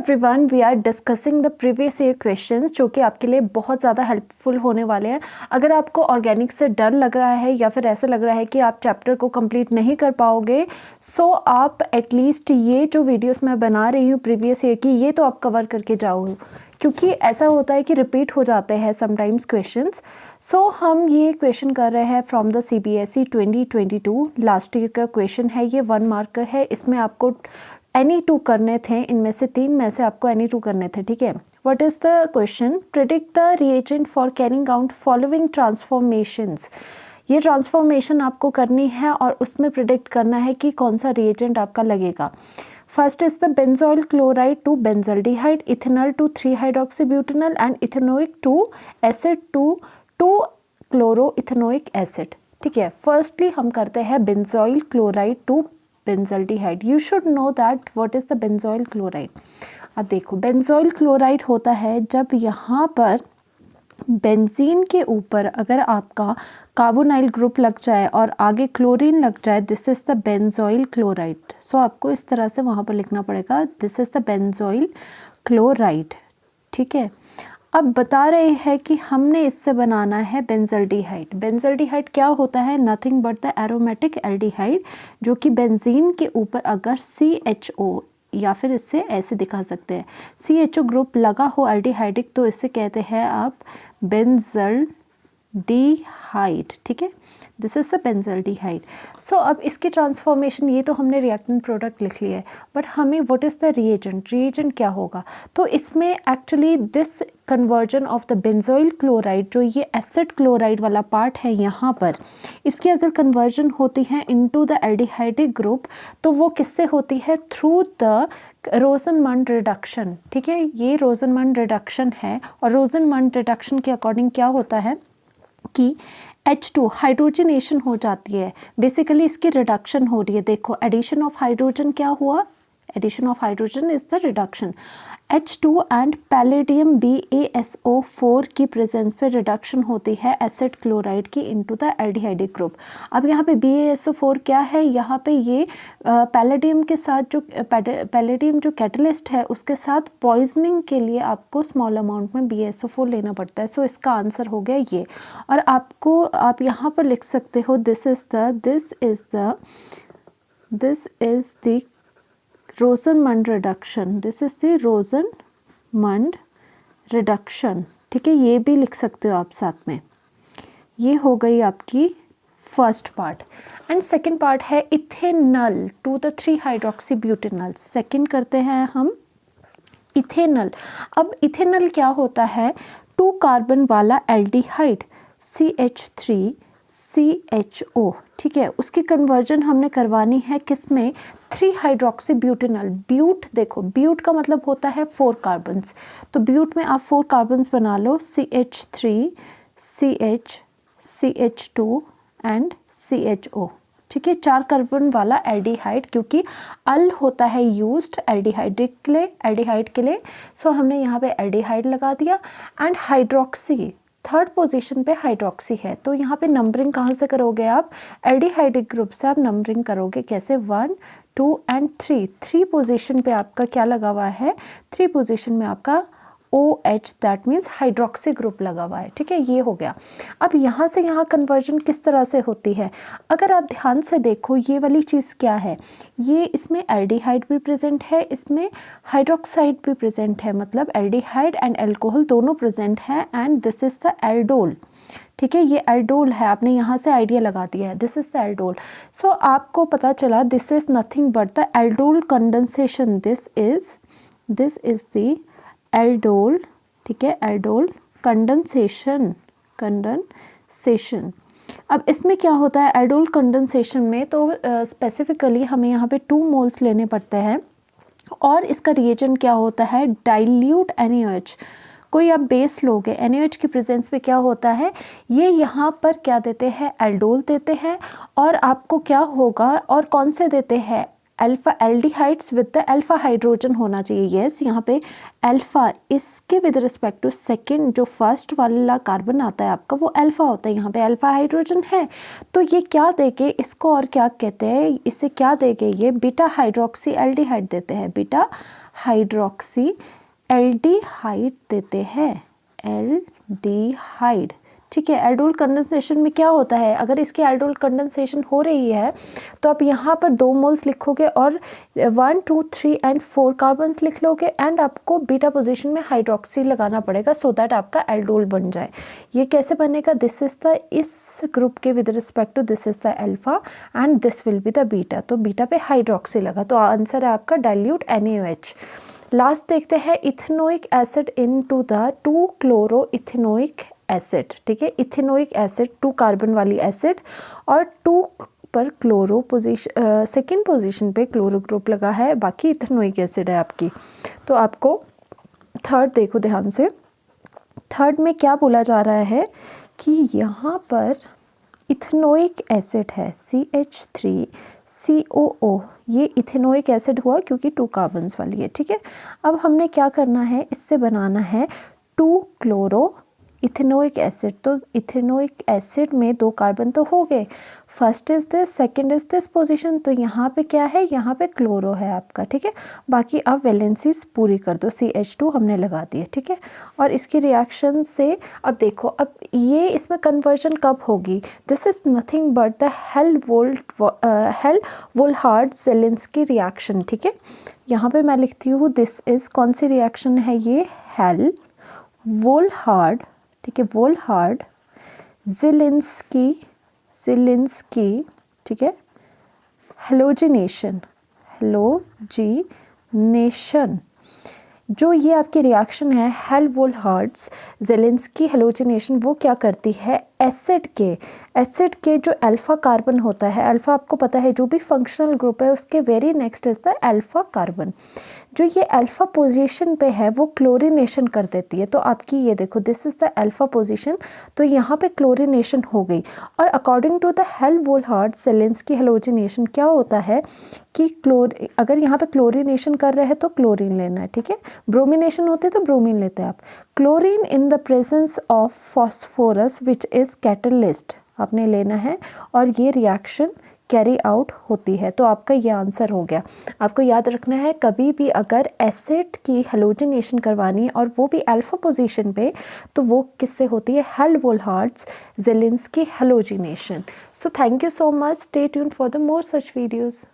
Everyone, we are discussing the previous year questions जो कि आपके लिए बहुत ज़्यादा हेल्पफुल होने वाले हैं। अगर आपको ऑर्गेनिक से डर लग रहा है या फिर ऐसा लग रहा है कि आप चैप्टर को कंप्लीट नहीं कर पाओगे, सो आप एटलीस्ट ये जो वीडियोस मैं बना रही हूँ प्रीवियस ईयर की, ये तो आप कवर करके जाओ, क्योंकि ऐसा होता है कि रिपीट हो जाते हैं समटाइम्स क्वेश्चंस। सो हम ये क्वेश्चन कर रहे हैं from the CBSE 2022। Last year का क्वेश्चन है, ये 1 मार्कर है। इसमें आपको एनी 2 करने थे, इनमें से 3 में से आपको एनी 2 करने थे, ठीक है। What is the question? Predict the reagent for carrying out following transformations. ये ट्रांसफॉर्मेशन आपको करनी है और उसमें प्रिडिक्ट करना है कि कौन सा रिएजेंट आपका लगेगा। First is the benzoyl chloride to benzaldehyde, ethanol to three hydroxybutanol and ethanoic to acid to chloroethanoic acid, ठीक है। फर्स्टली हम करते हैं benzoyl chloride to benzaldehyde. You should know that what is the benzoyl chloride. अब देखो, benzoyl chloride होता है जब यहाँ पर बेंजीन के ऊपर अगर आपका कार्बोनाइल ग्रुप लग जाए और आगे क्लोरीन लग जाए, this is the benzoyl chloride. So आपको इस तरह से वहाँ पर लिखना पड़ेगा, this is the benzoyl chloride, ठीक है। अब बता रहे हैं कि हमने इससे बनाना है बेंजल्डिहाइड। बेंजल्डिहाइड क्या होता है? Nothing but the aromatic aldehyde, जो कि बेंजीन के ऊपर अगर CHO या फिर इससे ऐसे दिखा सकते हैं, CHO ग्रुप लगा हो एल्डिहाइडिक, तो इससे कहते हैं आप बेंजल्डिहाइड, ठीक है। This is the benzaldehyde. So अब इसकी ट्रांसफॉर्मेशन, ये तो हमने रिएक्टेंट प्रोडक्ट लिख लिया है, बट हमें what is the reagent, reagent क्या होगा? तो इसमें actually this conversion of the benzoyl chloride, जो ये एसिड क्लोराइड वाला पार्ट है यहाँ पर, इसकी अगर कन्वर्जन होती है इनटू द एल्डिहाइडिक ग्रुप, तो वो किससे होती है? थ्रू द रोजनमंड रिडक्शन, ठीक है। ये रोजनमंड रिडक्शन है, और रोजनमंड रिडक्शन के अकॉर्डिंग क्या होता है कि H2 हाइड्रोजनेशन हो जाती है। बेसिकली इसकी रिडक्शन हो रही है। देखो, एडिशन ऑफ हाइड्रोजन क्या हुआ? Addition of hydrogen is the reduction. H2 and palladium BaSO4 की प्रेजेंस पे रिडक्शन होती है एसिड क्लोराइड की इनटू द एल्डिहाइडिक ग्रुप। अब यहाँ पे BaSO4 क्या है? यहाँ पे ये पैलेडियम के साथ जो पैलेडियम जो कैटलिस्ट है, उसके साथ पॉइजनिंग के लिए आपको स्मॉल अमाउंट में BaSO4 लेना पड़ता है। सो इसका आंसर हो गया ये। और आप यहाँ पर लिख सकते हो, this is the रोजनमंड reduction, this is the रोजनमंड reduction, ठीक है। ये भी लिख सकते हो आप साथ में। ये हो गई आपकी first part. And second part है इथेनॉल टू द 3-हाइड्रोक्सीब्यूटेनॉल। सेकंड करते हैं हम इथेनॉल। अब इथेनॉल क्या होता है? 2 कार्बन वाला एल्डिहाइड CH3CHO, ठीक है। उसकी कन्वर्जन हमने करवानी है किसमें? 3-हाइड्रोक्सीब्यूटेनॉल। ब्यूट, देखो ब्यूट का मतलब होता है 4 कार्बन्स, तो ब्यूट में आप 4 कार्बन्स बना लो, CH3 CH2 एंड CHO, ठीक है। 4 कार्बन वाला एल्डिहाइड, क्योंकि अल होता है यूज्ड एल्डिहाइड के लिए, सो हमने यहाँ पे एल्डिहाइड लगा दिया। एंड हाइड्रोक्सी, थर्ड पोजीशन पे हाइड्रोक्सी है, तो यहाँ पे नंबरिंग कहाँ से करोगे आप? एल्डिहाइडिक ग्रुप से आप नंबरिंग करोगे। कैसे? 1 2 एंड 3 पोजीशन पे आपका क्या लगा हुआ है? 3 पोजीशन में आपका OH, that means hydroxy group लगा हुआ है, ठीक है। ये हो गया। अब यहाँ से यहाँ कन्वर्जन किस तरह से होती है? अगर आप ध्यान से देखो, ये वाली चीज़ क्या है? ये इसमें एल्डिहाइड भी प्रेजेंट है, इसमें हाइड्रोक्साइड भी प्रेजेंट है, मतलब एल्डिहाइड एंड एल्कोहल दोनों प्रेजेंट है। And this is the aldol, ठीक है। ये एल्डोल है, आपने यहाँ से आइडिया लगा दिया है, दिस इज द एल्डोल। सो आपको पता चला this is nothing but the aldol condensation, this is the aldol, ठीक है। Aldol condensation. अब इसमें क्या होता है एल्डोल कंडेंसेशन में? तो स्पेसिफिकली हमें यहाँ पे 2 मोल्स लेने पड़ते हैं, और इसका रिएजेंट क्या होता है? Dilute NaOH। कोई आप बेस लोगे, NaOH की प्रेजेंस में क्या होता है? ये यहाँ पर क्या देते हैं? एल्डोल देते हैं। और आपको क्या होगा, और कौन से देते हैं? Alpha aldehydes with the alpha hydrogen होना चाहिए। यस, यहाँ पे अल्फा, इसके विद रिस्पेक्ट टू सेकंड जो फर्स्ट वाला कार्बन आता है आपका, वो अल्फा होता है। यहाँ पे अल्फा हाइड्रोजन है, तो ये क्या देंगे इसको, और क्या कहते हैं इसे, क्या देंगे? ये बीटा हाइड्रोक्सी एल्डिहाइड देते हैं, बीटा हाइड्रोक्सी एल्डिहाइड देते हैं, एल्डिहाइड, ठीक है। एल्डोल कंडेंसेशन में क्या होता है, अगर इसकी एल्डोल कंडेंसेशन हो रही है तो आप यहाँ पर 2 मोल्स लिखोगे और 1 2 3 एंड 4 कार्बन्स लिख लोगे एंड आपको बीटा पोजीशन में हाइड्रोक्सी लगाना पड़ेगा सो दैट आपका एल्डोल बन जाए। ये कैसे बनेगा, दिस इज द, इस ग्रुप के with respect to this is the alpha and this will be the beta, तो बीटा पे हाइड्रोक्सी लगा, तो आंसर है आपका डाइल्यूट NaOH। लास्ट देखते हैं ethanoic acid into the 2 chloro ethanoic acid, ठीक है। इथेनोइक एसिड 2 कार्बन वाली एसिड और 2 पर क्लोरो पोजीशन, सेकेंड पोजीशन पे क्लोरो ग्रुप लगा है, बाकी इथेनोइक एसिड है आपकी। तो आपको थर्ड देखो ध्यान से, थर्ड में क्या बोला जा रहा है कि यहाँ पर इथेनोइक एसिड है CH3COO, ये इथेनोइक एसिड हुआ क्योंकि 2 कार्बन्स वाली है, ठीक है। अब हमने क्या करना है, इससे बनाना है 2 क्लोरो इथेनोइक एसिड, तो इथेनोइक एसिड में 2 कार्बन तो हो गए, first is this, second is this position, तो यहाँ पे क्या है, यहाँ पे क्लोरो है आपका, ठीक है। बाकी आप वैलेंसीज पूरी कर दो, CH2 हमने लगा दिए, ठीक है। और इसकी रिएक्शन से अब देखो, अब ये इसमें कन्वर्जन कब होगी, this is nothing but the Hell Volhard Zelinsky reaction, ठीक है। यहाँ पे मैं लिखती हूँ दिस इज, कौन सी रिएक्शन है ये, हेल-वोल्हार्ड, ठीक है, वोल्हार्ड ज़ेलिंस्की, ठीक है, हेलोजिनेशन, जो ये आपकी रिएक्शन है हेल-वोल्हार्ड ज़ेलिंस्की हेलोजिनेशन, वो क्या करती है, एसिड के जो अल्फ़ा कार्बन होता है, अल्फ़ा आपको पता है जो भी फंक्शनल ग्रुप है उसके very next is the alpha carbon, जो ये अल्फ़ा पोजीशन पे है वो क्लोरीनेशन कर देती है। तो आपकी ये देखो this is the alpha position, तो यहाँ पे क्लोरीनेशन हो गई। और अकॉर्डिंग टू द हेल-वोल्हार्ड-ज़ेलिंस्की हेलोजिनेशन क्या होता है कि अगर यहाँ पे क्लोरीनेशन कर रहे हैं तो क्लोरीन लेना है, ठीक है। ब्रोमिनेशन होते तो ब्रोमीन लेते हैं आप। Chlorine in the presence of phosphorus which is catalyst आपने लेना है और ये रिएक्शन कैरी आउट होती है। तो आपका ये आंसर हो गया। आपको याद रखना है कभी भी अगर एसिड की हेलोजिनेशन करवानी है और वो भी अल्फा पोजीशन पे, तो वो किससे होती है, Hell Volhard Zelinsky halogenation. So thank you so much, stay tuned for the more such videos.